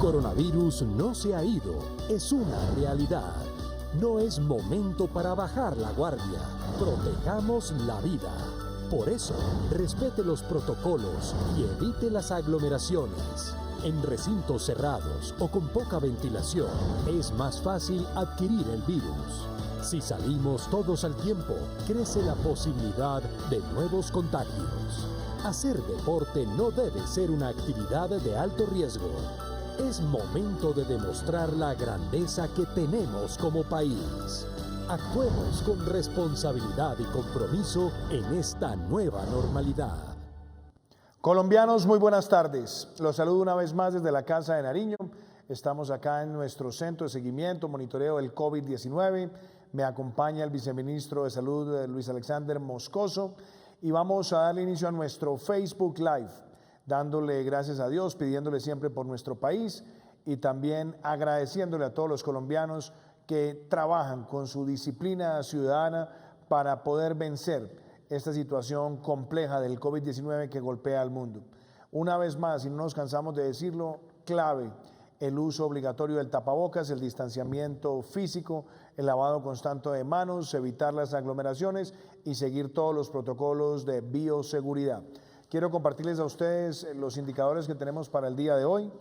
coronavirus no se ha ido, es una realidad. No es momento para bajar la guardia. Protejamos la vida. Por eso, respete los protocolos y evite las aglomeraciones. En recintos cerrados o con poca ventilación, es más fácil adquirir el virus. Si salimos todos al tiempo, crece la posibilidad de nuevos contagios. Hacer deporte no debe ser una actividad de alto riesgo. Es momento de demostrar la grandeza que tenemos como país. Actuemos con responsabilidad y compromiso en esta nueva normalidad. Colombianos, muy buenas tardes. Los saludo una vez más desde la Casa de Nariño. Estamos acá en nuestro centro de seguimiento, monitoreo del COVID-19. Me acompaña el viceministro de Salud, Luis Alexander Moscoso, y vamos a darle inicio a nuestro Facebook Live, dándole gracias a Dios, pidiéndole siempre por nuestro país y también agradeciéndole a todos los colombianos que trabajan con su disciplina ciudadana para poder vencer esta situación compleja del COVID-19 que golpea al mundo. Una vez más, y no nos cansamos de decirlo, clave el uso obligatorio del tapabocas, el distanciamiento físico, el lavado constante de manos, evitar las aglomeraciones y seguir todos los protocolos de bioseguridad. Quiero compartirles a ustedes los indicadores que tenemos para el día de hoy.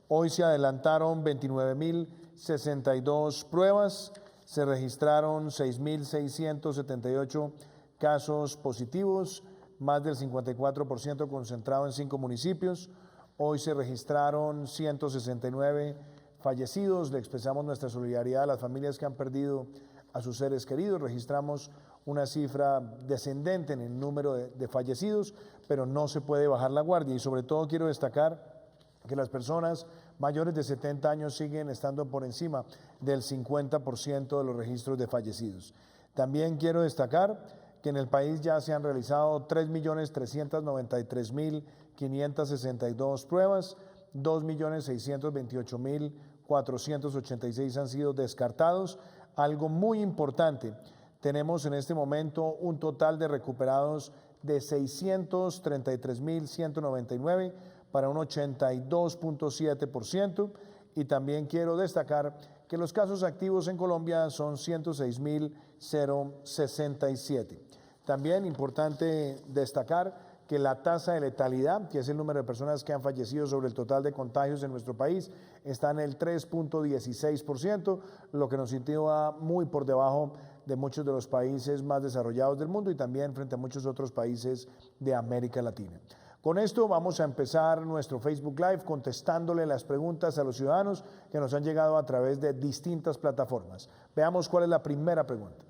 Hoy se adelantaron 29.062 pruebas, se registraron 6.678 casos positivos, más del 54% concentrado en 5 municipios. Hoy se registraron 169 fallecidos. Le expresamos nuestra solidaridad a las familias que han perdido a sus seres queridos. Registramos una cifra descendente en el número de fallecidos, pero no se puede bajar la guardia. Y sobre todo quiero destacar que las personas mayores de 70 años siguen estando por encima del 50% de los registros de fallecidos. También quiero destacar que en el país ya se han realizado 3.393.562 pruebas, 2.628.486 han sido descartados. Algo muy importante, tenemos en este momento un total de recuperados de 633.199 para un 82.7%, y también quiero destacar que los casos activos en Colombia son 106.067. También importante destacar que la tasa de letalidad, que es el número de personas que han fallecido sobre el total de contagios en nuestro país, está en el 3.16%, lo que nos sitúa muy por debajo de muchos de los países más desarrollados del mundo y también frente a muchos otros países de América Latina. Con esto vamos a empezar nuestro Facebook Live contestándole las preguntas a los ciudadanos que nos han llegado a través de distintas plataformas. Veamos cuál es la primera pregunta.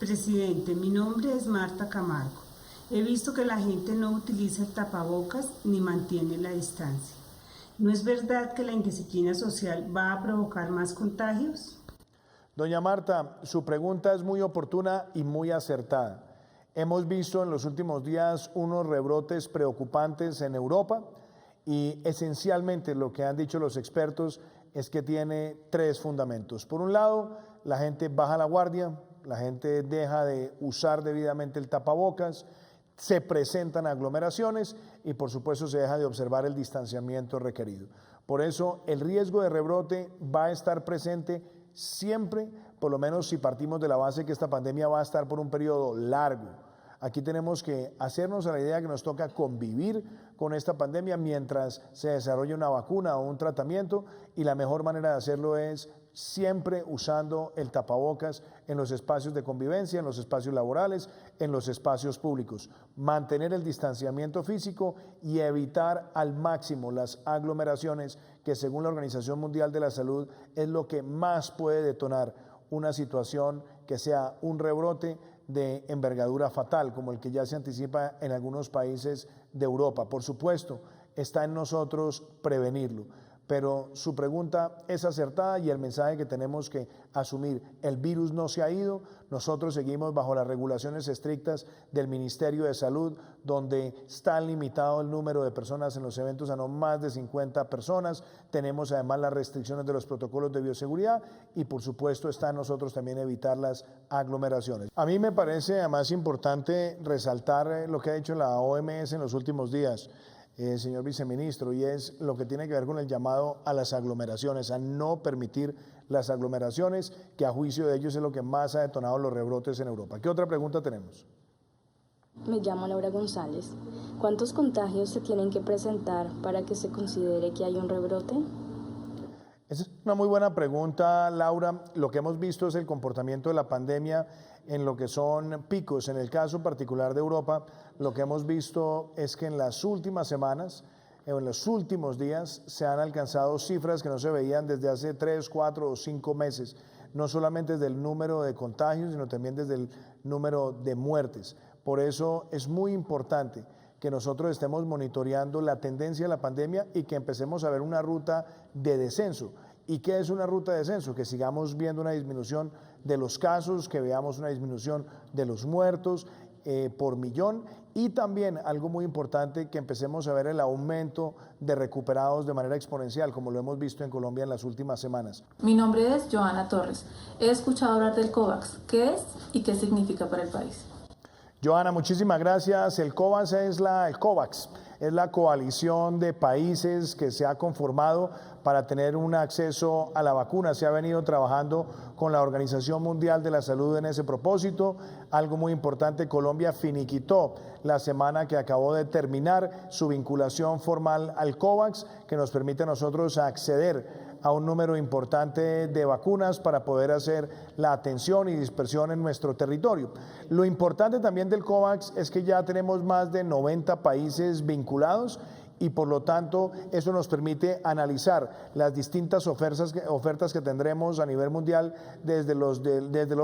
Presidente, mi nombre es Marta Camargo. He visto que la gente no utiliza el tapabocas ni mantiene la distancia. ¿No es verdad que la indisciplina social va a provocar más contagios? Doña Marta, su pregunta es muy oportuna y muy acertada. Hemos visto en los últimos días unos rebrotes preocupantes en Europa y esencialmente lo que han dicho los expertos es que tiene 3 fundamentos. Por un lado, la gente baja la guardia, la gente deja de usar debidamente el tapabocas, se presentan aglomeraciones y por supuesto se deja de observar el distanciamiento requerido. Por eso el riesgo de rebrote va a estar presente siempre, por lo menos si partimos de la base que esta pandemia va a estar por un periodo largo. Aquí tenemos que hacernos a la idea que nos toca convivir con esta pandemia mientras se desarrolla una vacuna o un tratamiento, y la mejor manera de hacerlo es siempre usando el tapabocas en los espacios de convivencia, en los espacios laborales, en los espacios públicos. Mantener el distanciamiento físico y evitar al máximo las aglomeraciones, que según la Organización Mundial de la Salud es lo que más puede detonar una situación que sea un rebrote de envergadura fatal, como el que ya se anticipa en algunos países de Europa. Por supuesto, está en nosotros prevenirlo, pero su pregunta es acertada y el mensaje que tenemos que asumir: el virus no se ha ido, nosotros seguimos bajo las regulaciones estrictas del Ministerio de Salud, donde está limitado el número de personas en los eventos a no más de 50 personas, tenemos además las restricciones de los protocolos de bioseguridad y por supuesto está en nosotros también evitar las aglomeraciones. A mí me parece además importante resaltar lo que ha hecho la OMS en los últimos días. señor viceministro, y es lo que tiene que ver con el llamado a las aglomeraciones, a no permitir las aglomeraciones, que a juicio de ellos es lo que más ha detonado los rebrotes en Europa. ¿Qué otra pregunta tenemos? Me llamo Laura González. ¿Cuántos contagios se tienen que presentar para que se considere que hay un rebrote? Esa es una muy buena pregunta, Laura. Lo que hemos visto es el comportamiento de la pandemia en lo que son picos. En el caso particular de Europa, lo que hemos visto es que en las últimas semanas, en los últimos días, se han alcanzado cifras que no se veían desde hace 3, 4 o 5 meses, no solamente desde el número de contagios, sino también desde el número de muertes. Por eso es muy importante que nosotros estemos monitoreando la tendencia de la pandemia y que empecemos a ver una ruta de descenso. ¿Y qué es una ruta de descenso? Que sigamos viendo una disminución de los casos, que veamos una disminución de los muertos por millón, y también algo muy importante, que empecemos a ver el aumento de recuperados de manera exponencial, como lo hemos visto en Colombia en las últimas semanas. Mi nombre es Joana Torres. He escuchado hablar del COVAX. ¿Qué es y qué significa para el país? Joana, muchísimas gracias. El COVAX es la coalición de países que se ha conformado para tener un acceso a la vacuna. Se ha venido trabajando con la Organización Mundial de la Salud en ese propósito. Algo muy importante, Colombia finiquitó la semana que acabó de terminar su vinculación formal al COVAX, que nos permite a nosotros acceder a un número importante de vacunas para poder hacer la atención y dispersión en nuestro territorio. Lo importante también del COVAX es que ya tenemos más de 90 países vinculados, y por lo tanto eso nos permite analizar las distintas ofertas que tendremos a nivel mundial desde los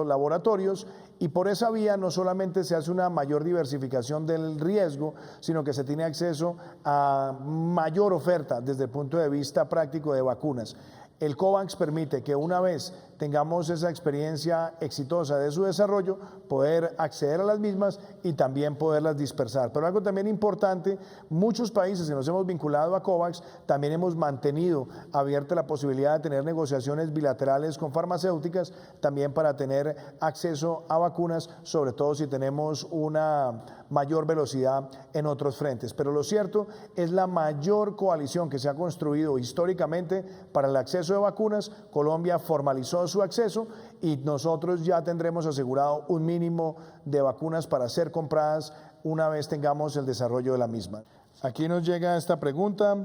laboratorios, y por esa vía no solamente se hace una mayor diversificación del riesgo, sino que se tiene acceso a mayor oferta desde el punto de vista práctico de vacunas. El COVAX permite que una vez tengamos esa experiencia exitosa de su desarrollo, poder acceder a las mismas y también poderlas dispersar. Pero algo también importante, muchos países que nos hemos vinculado a COVAX, también hemos mantenido abierta la posibilidad de tener negociaciones bilaterales con farmacéuticas, también para tener acceso a vacunas, sobre todo si tenemos una mayor velocidad en otros frentes. Pero lo cierto es la mayor coalición que se ha construido históricamente para el acceso de vacunas. Colombia formalizó su acceso y nosotros ya tendremos asegurado un mínimo de vacunas para ser compradas una vez tengamos el desarrollo de la misma. Aquí nos llega esta pregunta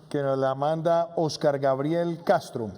que nos la manda Oscar Gabriel Castro.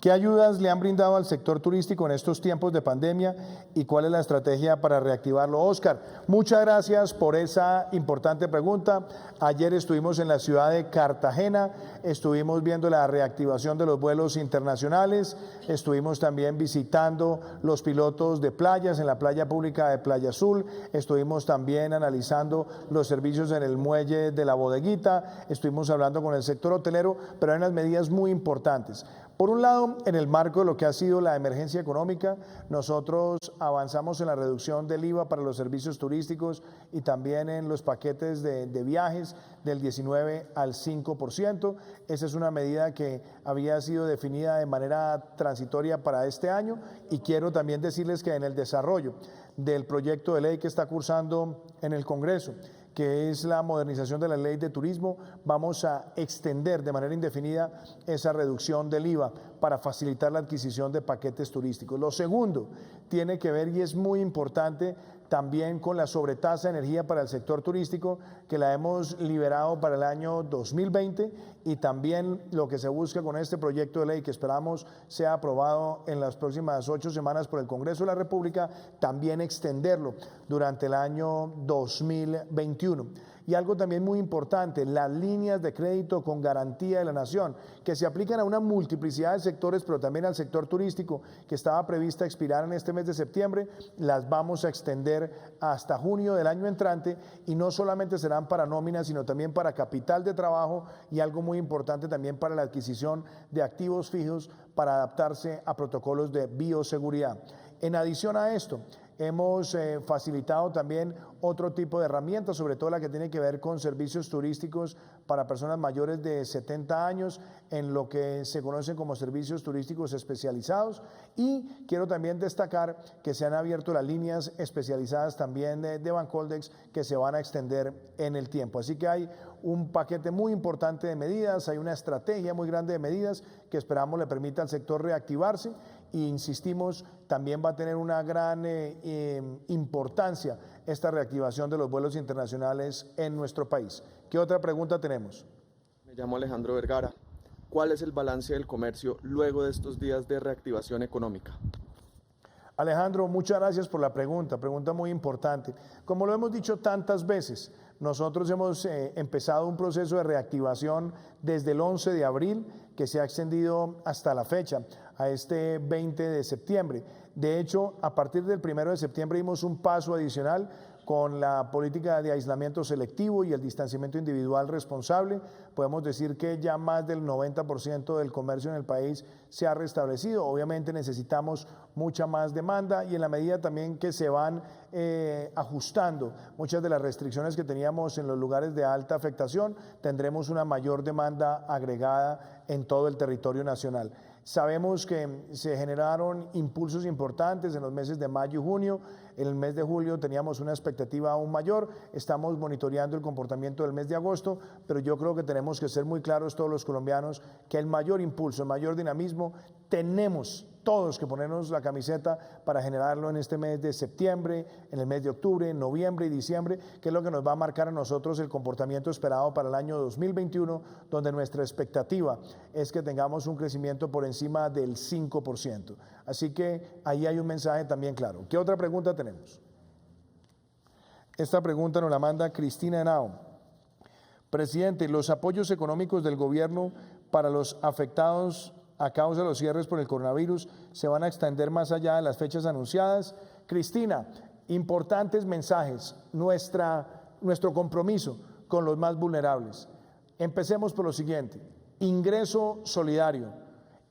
¿Qué ayudas le han brindado al sector turístico en estos tiempos de pandemia y cuál es la estrategia para reactivarlo? Oscar, muchas gracias por esa importante pregunta. Ayer estuvimos en la ciudad de Cartagena, estuvimos viendo la reactivación de los vuelos internacionales, estuvimos también visitando los pilotos de playas en la playa pública de Playa Azul, estuvimos también analizando los servicios en el muelle de la Bodeguita, estuvimos hablando con el sector hotelero, pero hay unas medidas muy importantes. Por un lado, en el marco de lo que ha sido la emergencia económica, nosotros avanzamos en la reducción del IVA para los servicios turísticos y también en los paquetes de viajes del 19 al 5%. Esa es una medida que había sido definida de manera transitoria para este año, y quiero también decirles que en el desarrollo del proyecto de ley que está cursando en el Congreso, que es la modernización de la ley de turismo, vamos a extender de manera indefinida esa reducción del IVA para facilitar la adquisición de paquetes turísticos. Lo segundo tiene que ver, y es muy importante, también con la sobretasa de energía para el sector turístico, que la hemos liberado para el año 2020, y también lo que se busca con este proyecto de ley, que esperamos sea aprobado en las próximas 8 semanas por el Congreso de la República, también extenderlo durante el año 2021. Y algo también muy importante, las líneas de crédito con garantía de la Nación, que se aplican a una multiplicidad de sectores, pero también al sector turístico, que estaba prevista expirar en este mes de septiembre, las vamos a extender hasta junio del año entrante, y no solamente serán para nóminas, sino también para capital de trabajo, y algo muy importante también para la adquisición de activos fijos para adaptarse a protocolos de bioseguridad. En adición a esto, Hemos facilitado también otro tipo de herramientas, sobre todo la que tiene que ver con servicios turísticos para personas mayores de 70 años, en lo que se conocen como servicios turísticos especializados. Y quiero también destacar que se han abierto las líneas especializadas también de Bancoldex, que se van a extender en el tiempo. Así que hay un paquete muy importante de medidas, hay una estrategia muy grande de medidas que esperamos le permita al sector reactivarse. Y insistimos, también va a tener una gran importancia esta reactivación de los vuelos internacionales en nuestro país. ¿Qué otra pregunta tenemos? Me llamo Alejandro Vergara. ¿Cuál es el balance del comercio luego de estos días de reactivación económica? Alejandro, muchas gracias por la pregunta muy importante. Como lo hemos dicho tantas veces, nosotros hemos empezado un proceso de reactivación desde el 11 de abril que se ha extendido hasta la fecha, a este 20 de septiembre. De hecho, a partir del 1 de septiembre dimos un paso adicional con la política de aislamiento selectivo y el distanciamiento individual responsable. Podemos decir que ya más del 90% del comercio en el país se ha restablecido. Obviamente necesitamos mucha más demanda y en la medida también que se van ajustando muchas de las restricciones que teníamos en los lugares de alta afectación, tendremos una mayor demanda agregada en todo el territorio nacional. Sabemos que se generaron impulsos importantes en los meses de mayo y junio. En el mes de julio teníamos una expectativa aún mayor. Estamos monitoreando el comportamiento del mes de agosto, pero yo creo que tenemos que ser muy claros todos los colombianos que el mayor impulso, el mayor dinamismo, tenemos todos que ponernos la camiseta para generarlo en este mes de septiembre, en el mes de octubre, noviembre y diciembre, que es lo que nos va a marcar a nosotros el comportamiento esperado para el año 2021, donde nuestra expectativa es que tengamos un crecimiento por encima del 5%. Así que ahí hay un mensaje también claro. ¿Qué otra pregunta tenemos? Esta pregunta nos la manda Cristina Henao. Presidente, los apoyos económicos del gobierno para los afectados a causa de los cierres por el coronavirus se van a extender más allá de las fechas anunciadas. Cristina, importantes mensajes, nuestro compromiso con los más vulnerables. Empecemos por lo siguiente, ingreso solidario.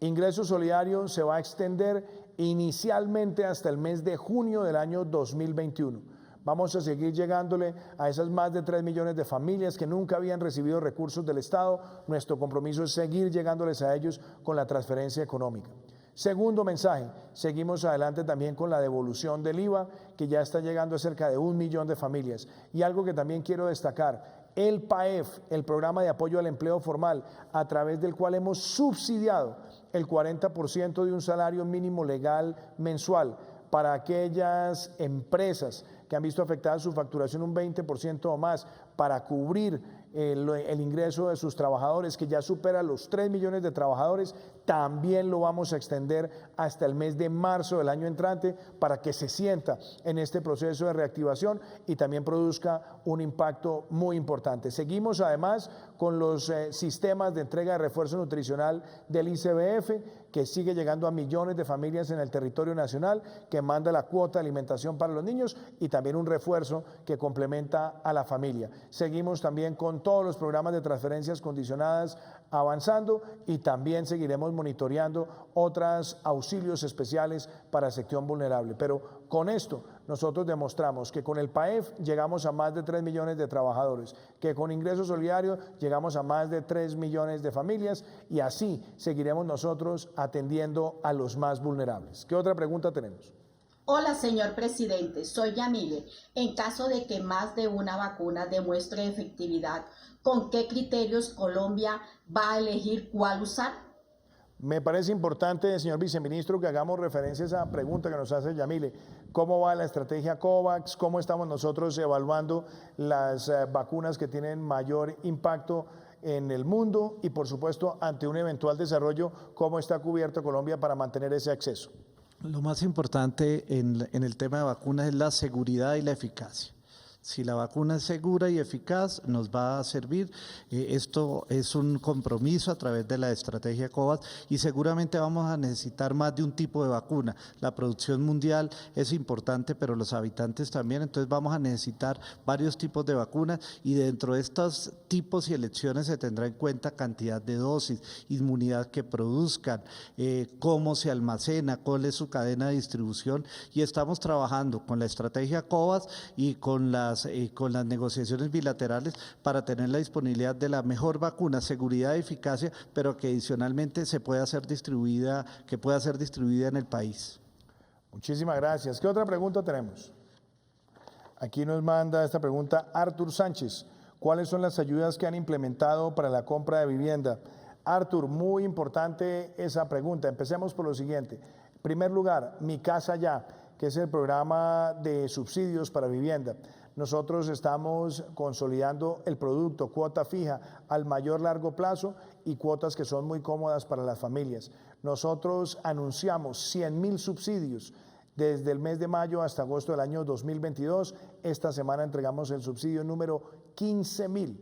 Ingreso solidario se va a extender inicialmente hasta el mes de junio del año 2021. Vamos a seguir llegándole a esas más de 3 millones de familias que nunca habían recibido recursos del Estado. Nuestro compromiso es seguir llegándoles a ellos con la transferencia económica. Segundo mensaje, seguimos adelante también con la devolución del IVA, que ya está llegando a cerca de 1 millón de familias. Y algo que también quiero destacar, el PAEF, el Programa de Apoyo al Empleo Formal, a través del cual hemos subsidiado el 40% de un salario mínimo legal mensual para aquellas empresas que han visto afectada su facturación un 20% o más, para cubrir el ingreso de sus trabajadores, que ya supera los 3 millones de trabajadores, también lo vamos a extender hasta el mes de marzo del año entrante para que se sienta en este proceso de reactivación y también produzca un impacto muy importante. Seguimos además con los sistemas de entrega de refuerzo nutricional del ICBF, que sigue llegando a millones de familias en el territorio nacional, que manda la cuota de alimentación para los niños y también un refuerzo que complementa a la familia. Seguimos también con todos los programas de transferencias condicionadas avanzando y también seguiremos monitoreando otros auxilios especiales para sección vulnerable. Pero con esto nosotros demostramos que con el PAEF llegamos a más de 3 millones de trabajadores, que con ingreso solidario llegamos a más de 3 millones de familias y así seguiremos nosotros atendiendo a los más vulnerables. ¿Qué otra pregunta tenemos? Hola, señor presidente, soy Yamile. En caso de que más de una vacuna demuestre efectividad, ¿con qué criterios Colombia va a elegir cuál usar? Me parece importante, señor viceministro, que hagamos referencia a esa pregunta que nos hace Yamile. ¿Cómo va la estrategia COVAX? ¿Cómo estamos nosotros evaluando las vacunas que tienen mayor impacto en el mundo? Y, por supuesto, ante un eventual desarrollo, ¿cómo está cubierto Colombia para mantener ese acceso? Lo más importante en el tema de vacunas es la seguridad y la eficacia. Si la vacuna es segura y eficaz, nos va a servir. Esto es un compromiso a través de la estrategia COVAX y seguramente vamos a necesitar más de un tipo de vacuna. La producción mundial es importante, pero los habitantes también, entonces vamos a necesitar varios tipos de vacunas y dentro de estos tipos y elecciones se tendrá en cuenta cantidad de dosis, inmunidad que produzcan, cómo se almacena, cuál es su cadena de distribución y estamos trabajando con la estrategia COVAX y con las negociaciones bilaterales para tener la disponibilidad de la mejor vacuna, seguridad y eficacia, pero que adicionalmente se pueda ser distribuida, que pueda ser distribuida en el país. Muchísimas gracias. ¿Qué otra pregunta tenemos? Aquí nos manda esta pregunta Artur Sánchez. ¿Cuáles son las ayudas que han implementado para la compra de vivienda? Artur, muy importante esa pregunta. Empecemos por lo siguiente. En primer lugar, Mi Casa Ya, que es el programa de subsidios para vivienda. Nosotros estamos consolidando el producto, cuota fija al mayor largo plazo y cuotas que son muy cómodas para las familias. Nosotros anunciamos 100.000 subsidios desde el mes de mayo hasta agosto del año 2022. Esta semana entregamos el subsidio número 15.000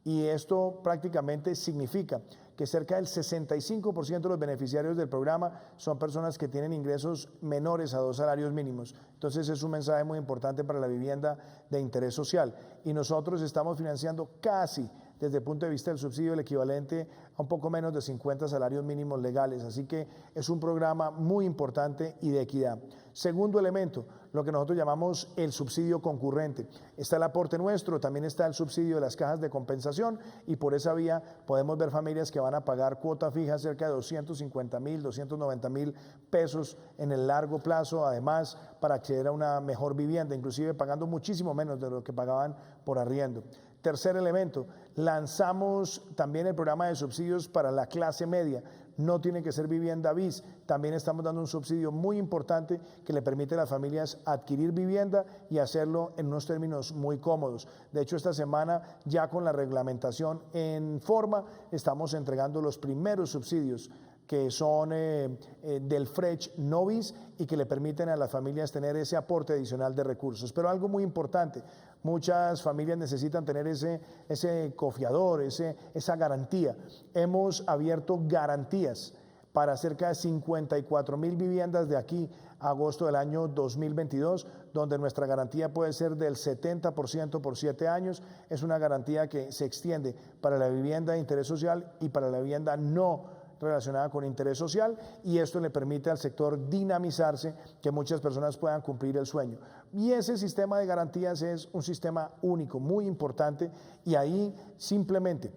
y esto prácticamente significa que cerca del 65% de los beneficiarios del programa son personas que tienen ingresos menores a 2 salarios mínimos. Entonces es un mensaje muy importante para la vivienda de interés social. Y nosotros estamos financiando casi, desde el punto de vista del subsidio, el equivalente a un poco menos de 50 salarios mínimos legales. Así que es un programa muy importante y de equidad. Segundo elemento, lo que nosotros llamamos el subsidio concurrente. Está el aporte nuestro, también está el subsidio de las cajas de compensación y por esa vía podemos ver familias que van a pagar cuota fija cerca de 250.000, 290.000 pesos en el largo plazo, además para acceder a una mejor vivienda, inclusive pagando muchísimo menos de lo que pagaban por arriendo. Tercer elemento, lanzamos también el programa de subsidios para la clase media. No tiene que ser vivienda bis, también estamos dando un subsidio muy importante que le permite a las familias adquirir vivienda y hacerlo en unos términos muy cómodos. De hecho, esta semana ya con la reglamentación en forma estamos entregando los primeros subsidios que son del FRECH Novis y que le permiten a las familias tener ese aporte adicional de recursos. Pero algo muy importante, muchas familias necesitan tener ese cofiador, esa garantía. Hemos abierto garantías para cerca de 54.000 viviendas de aquí a agosto del año 2022, donde nuestra garantía puede ser del 70% por 7 años. Es una garantía que se extiende para la vivienda de interés social y para la vivienda no relacionada con interés social y esto le permite al sector dinamizarse, que muchas personas puedan cumplir el sueño. Y ese sistema de garantías es un sistema único, muy importante y ahí simplemente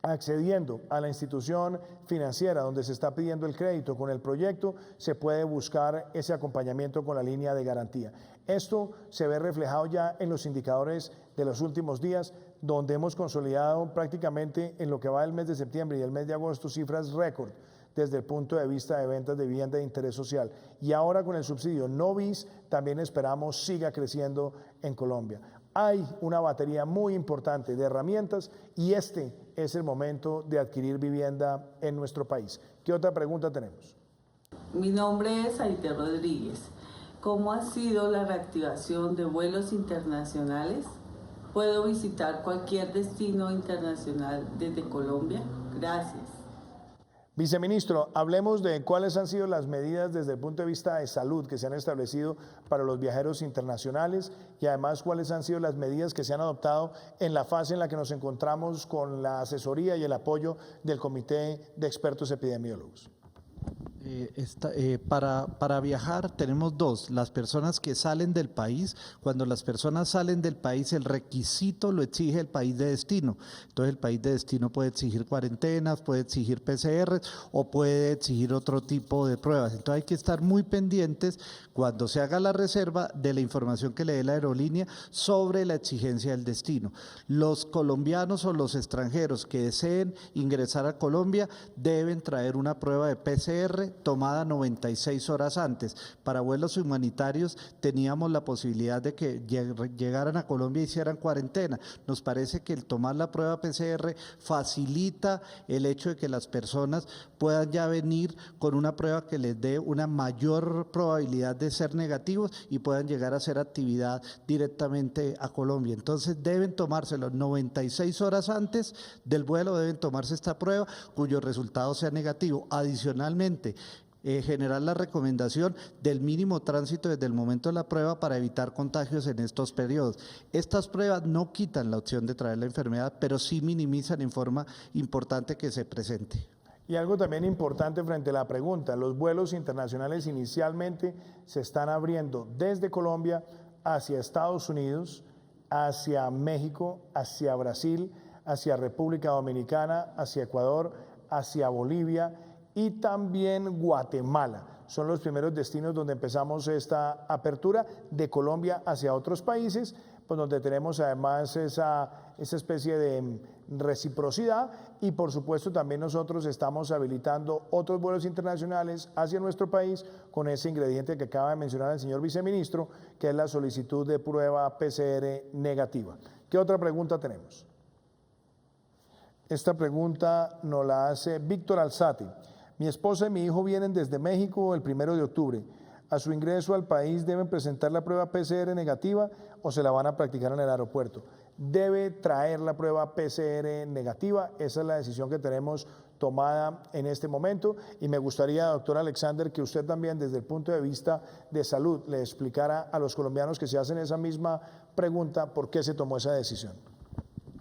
accediendo a la institución financiera donde se está pidiendo el crédito con el proyecto, se puede buscar ese acompañamiento con la línea de garantía. Esto se ve reflejado ya en los indicadores de los últimos días, donde hemos consolidado prácticamente en lo que va del mes de septiembre y el mes de agosto cifras récord desde el punto de vista de ventas de vivienda de interés social. Y ahora con el subsidio Novis también esperamos siga creciendo en Colombia. Hay una batería muy importante de herramientas y este es el momento de adquirir vivienda en nuestro país. ¿Qué otra pregunta tenemos? Mi nombre es Aide Rodríguez. ¿Cómo ha sido la reactivación de vuelos internacionales? ¿Puedo visitar cualquier destino internacional desde Colombia? Gracias. Viceministro, hablemos de cuáles han sido las medidas desde el punto de vista de salud que se han establecido para los viajeros internacionales y además cuáles han sido las medidas que se han adoptado en la fase en la que nos encontramos con la asesoría y el apoyo del Comité de Expertos Epidemiólogos. Para viajar tenemos dos, las personas que salen del país. Cuando las personas salen del país, el requisito lo exige el país de destino. Entonces el país de destino puede exigir cuarentenas, puede exigir PCR o puede exigir otro tipo de pruebas. Entonces hay que estar muy pendientes cuando se haga la reserva de la información que le dé la aerolínea sobre la exigencia del destino. Los colombianos o los extranjeros que deseen ingresar a Colombia deben traer una prueba de PCR tomada 96 horas antes. Para vuelos humanitarios teníamos la posibilidad de que llegaran a Colombia y hicieran cuarentena. Nos parece que el tomar la prueba PCR facilita el hecho de que las personas puedan ya venir con una prueba que les dé una mayor probabilidad de ser negativos y puedan llegar a hacer actividad directamente a Colombia. Entonces deben tomárselo 96 horas antes del vuelo, deben tomarse esta prueba cuyo resultado sea negativo. Adicionalmente, generar la recomendación del mínimo tránsito desde el momento de la prueba para evitar contagios en estos periodos. Estas pruebas no quitan la opción de traer la enfermedad, pero sí minimizan en forma importante que se presente. Y algo también importante frente a la pregunta, los vuelos internacionales inicialmente se están abriendo desde Colombia hacia Estados Unidos, hacia México, hacia Brasil, hacia República Dominicana, hacia Ecuador, hacia Bolivia y también Guatemala. Son los primeros destinos donde empezamos esta apertura, de Colombia hacia otros países, pues donde tenemos además esa especie de reciprocidad y por supuesto también nosotros estamos habilitando otros vuelos internacionales hacia nuestro país con ese ingrediente que acaba de mencionar el señor viceministro, que es la solicitud de prueba PCR negativa. ¿Qué otra pregunta tenemos? Esta pregunta nos la hace Víctor Alzati. Mi esposa y mi hijo vienen desde México el 1 de octubre. A su ingreso al país deben presentar la prueba PCR negativa o se la van a practicar en el aeropuerto. Debe traer la prueba PCR negativa, esa es la decisión que tenemos tomada en este momento y me gustaría, doctor Alexander, que usted también desde el punto de vista de salud le explicara a los colombianos que se hacen esa misma pregunta por qué se tomó esa decisión.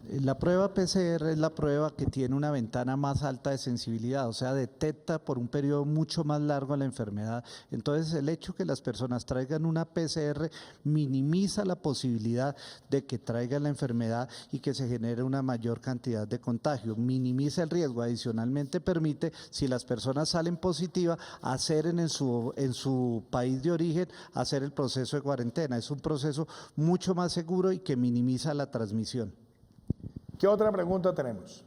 La prueba PCR es la prueba que tiene una ventana más alta de sensibilidad, o sea, detecta por un periodo mucho más largo la enfermedad. Entonces, el hecho que las personas traigan una PCR minimiza la posibilidad de que traigan la enfermedad y que se genere una mayor cantidad de contagio. Minimiza el riesgo. Adicionalmente, permite, si las personas salen positivas, hacer en su país de origen, hacer el proceso de cuarentena. Es un proceso mucho más seguro y que minimiza la transmisión. ¿Qué otra pregunta tenemos?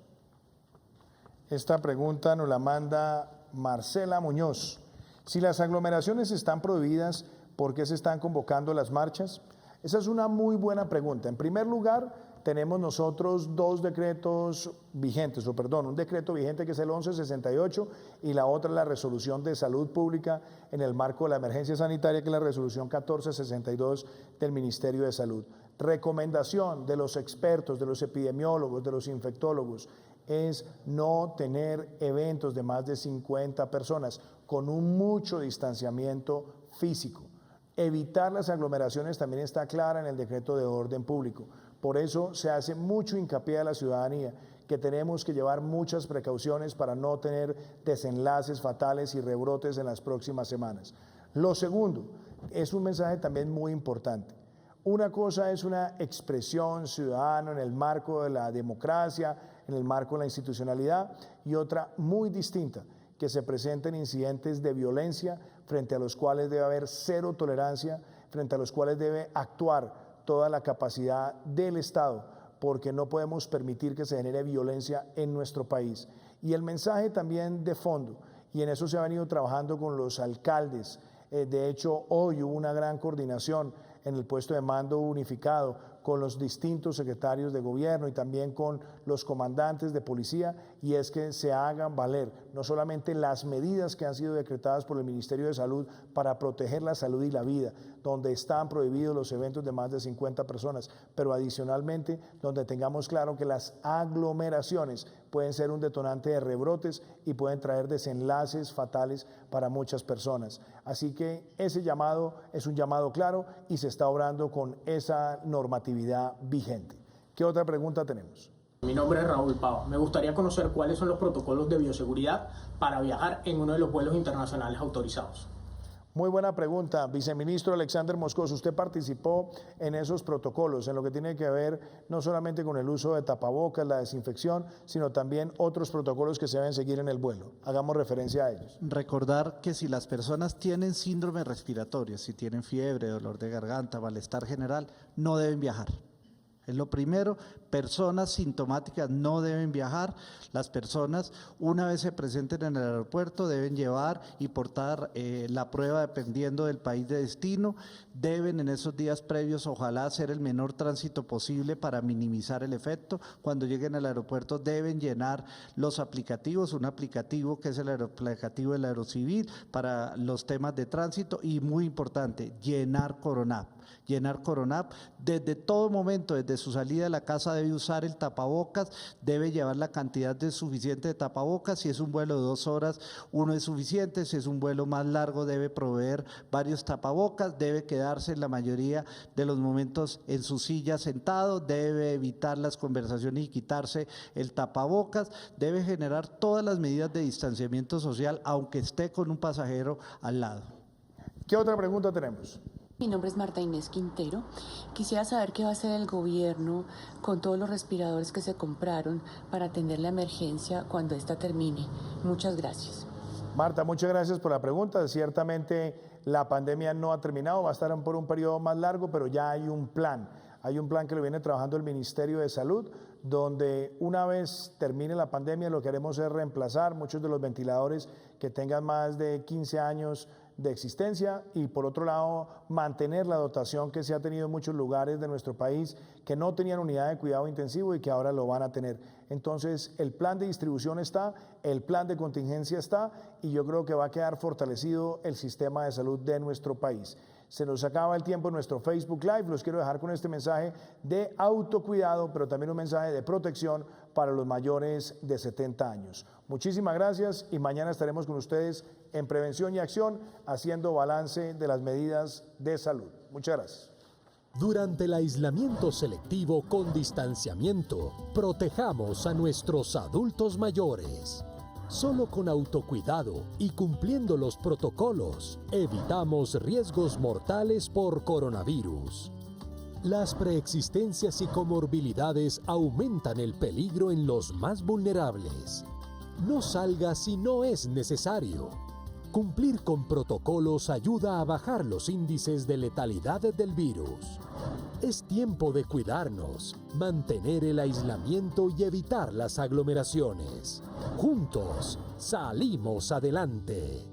Esta pregunta nos la manda Marcela Muñoz. Si las aglomeraciones están prohibidas, ¿por qué se están convocando las marchas? Esa es una muy buena pregunta. En primer lugar, tenemos nosotros dos decretos vigentes, un decreto vigente que es el 1168 y la otra es la resolución de salud pública en el marco de la emergencia sanitaria, que es la resolución 1462 del Ministerio de Salud. Recomendación de los expertos, de los epidemiólogos, de los infectólogos, es no tener eventos de más de 50 personas con un mucho distanciamiento físico. Evitar las aglomeraciones también está clara en el decreto de orden público. Por eso se hace mucho hincapié a la ciudadanía que tenemos que llevar muchas precauciones para no tener desenlaces fatales y rebrotes en las próximas semanas. Lo segundo es un mensaje también muy importante. Una cosa es una expresión ciudadana en el marco de la democracia, en el marco de la institucionalidad, y otra muy distinta, que se presenten incidentes de violencia frente a los cuales debe haber cero tolerancia, frente a los cuales debe actuar toda la capacidad del Estado, porque no podemos permitir que se genere violencia en nuestro país. Y el mensaje también de fondo, y en eso se ha venido trabajando con los alcaldes, de hecho hoy hubo una gran coordinación en el puesto de mando unificado con los distintos secretarios de gobierno y también con los comandantes de policía, y es que se hagan valer no solamente las medidas que han sido decretadas por el Ministerio de Salud para proteger la salud y la vida, donde están prohibidos los eventos de más de 50 personas, pero adicionalmente donde tengamos claro que las aglomeraciones pueden ser un detonante de rebrotes y pueden traer desenlaces fatales para muchas personas. Así que ese llamado es un llamado claro y se está obrando con esa normatividad vigente. ¿Qué otra pregunta tenemos? Mi nombre es Raúl Pava. Me gustaría conocer cuáles son los protocolos de bioseguridad para viajar en uno de los vuelos internacionales autorizados. Muy buena pregunta, viceministro Alexander Moscoso. Usted participó en esos protocolos, en lo que tiene que ver no solamente con el uso de tapabocas, la desinfección, sino también otros protocolos que se deben seguir en el vuelo. Hagamos referencia a ellos. Recordar que si las personas tienen síndrome respiratorio, si tienen fiebre, dolor de garganta, malestar general, no deben viajar. Lo primero, personas sintomáticas no deben viajar. Las personas, una vez se presenten en el aeropuerto, deben llevar y portar la prueba dependiendo del país de destino. Deben en esos días previos, ojalá, hacer el menor tránsito posible para minimizar el efecto. Cuando lleguen al aeropuerto deben llenar los aplicativos, un aplicativo que es el aplicativo del Aerocivil para los temas de tránsito, y muy importante, llenar Coronap. Llenar Coronap desde todo momento, desde su salida de la casa debe usar el tapabocas, debe llevar la cantidad suficiente de tapabocas. Si es un vuelo de 2 horas, uno es suficiente. Si es un vuelo más largo, debe proveer varios tapabocas, debe quedarse en la mayoría de los momentos en su silla sentado, debe evitar las conversaciones y quitarse el tapabocas, debe generar todas las medidas de distanciamiento social, aunque esté con un pasajero al lado. ¿Qué otra pregunta tenemos? Mi nombre es Marta Inés Quintero. Quisiera saber qué va a hacer el gobierno con todos los respiradores que se compraron para atender la emergencia cuando esta termine. Muchas gracias. Marta, muchas gracias por la pregunta. Ciertamente la pandemia no ha terminado, va a estar por un periodo más largo, pero ya hay un plan. Hay un plan que lo viene trabajando el Ministerio de Salud, donde una vez termine la pandemia lo que haremos es reemplazar muchos de los ventiladores que tengan más de 15 años de existencia, y por otro lado mantener la dotación que se ha tenido en muchos lugares de nuestro país que no tenían unidad de cuidado intensivo y que ahora lo van a tener. Entonces el plan de distribución está, el plan de contingencia está, y yo creo que va a quedar fortalecido el sistema de salud de nuestro país. Se nos acaba el tiempo en nuestro Facebook Live. Los quiero dejar con este mensaje de autocuidado, pero también un mensaje de protección para los mayores de 70 años. Muchísimas gracias, y mañana estaremos con ustedes en Prevención y Acción haciendo balance de las medidas de salud. Muchas gracias. Durante el aislamiento selectivo con distanciamiento, protejamos a nuestros adultos mayores. Solo con autocuidado y cumpliendo los protocolos, evitamos riesgos mortales por coronavirus. Las preexistencias y comorbilidades aumentan el peligro en los más vulnerables. No salga si no es necesario. Cumplir con protocolos ayuda a bajar los índices de letalidad del virus. Es tiempo de cuidarnos, mantener el aislamiento y evitar las aglomeraciones. Juntos, salimos adelante.